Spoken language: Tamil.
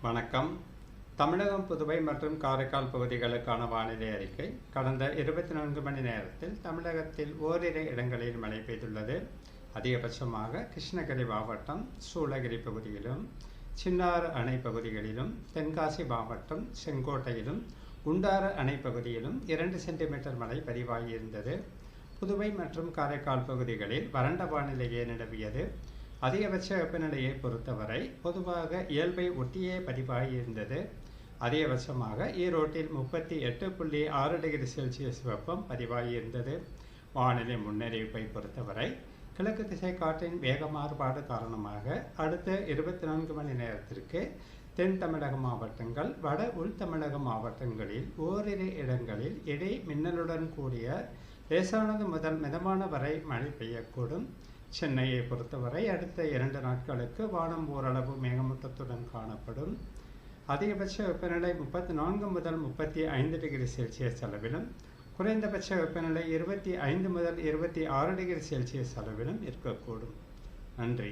வணக்கம். தமிழகம், புதுவை மற்றும் காரைக்கால் பகுதிகளுக்கான வானிலை அறிக்கை. கடந்த 24 மணி நேரத்தில் தமிழகத்தில் ஓரிரு இடங்களில் மழை பெய்துள்ளது. அதிகபட்சமாக கிருஷ்ணகிரி மாவட்டம் சூளகிரி பகுதியிலும், சின்னாறு அணை பகுதிகளிலும், தென்காசி மாவட்டம் செங்கோட்டையிலும், குண்டாறு அணை பகுதியிலும் 2 சென்டிமீட்டர் மழை பதிவாகியிருந்தது. புதுவை மற்றும் காரைக்கால் பகுதிகளில் வறண்ட வானிலையே நிலவியது. அதிகபட்ச வெப்பநிலையை பொறுத்தவரை பொதுவாக இயல்பை ஒட்டியே பதிவாகியிருந்தது. அதிகபட்சமாக ஈரோட்டில் 38.6 டிகிரி செல்சியஸ் வெப்பம் பதிவாகியிருந்தது. வானிலை முன்னறிவிப்பை பொறுத்தவரை கிழக்கு திசை காற்றின் வேக மாறுபாடு காரணமாக அடுத்த 24 மணி நேரத்திற்கு தென் தமிழக மாவட்டங்கள், வட உள் தமிழக மாவட்டங்களில் ஓரிரு இடங்களில் இடி மின்னலுடன் கூடிய லேசானது முதல் மிதமான வரை மழை பெய்யக்கூடும். சென்னையை பொறுத்தவரை அடுத்த 2 நாட்களுக்கு வானம் ஓரளவு மேகமூட்டத்துடன் காணப்படும். அதிகபட்ச வெப்பநிலை 34 முதல் 35 டிகிரி செல்சியஸ் அளவிலும், குறைந்தபட்ச வெப்பநிலை 25 முதல் 26 டிகிரி செல்சியஸ் அளவிலும் இருக்கக்கூடும். நன்றி.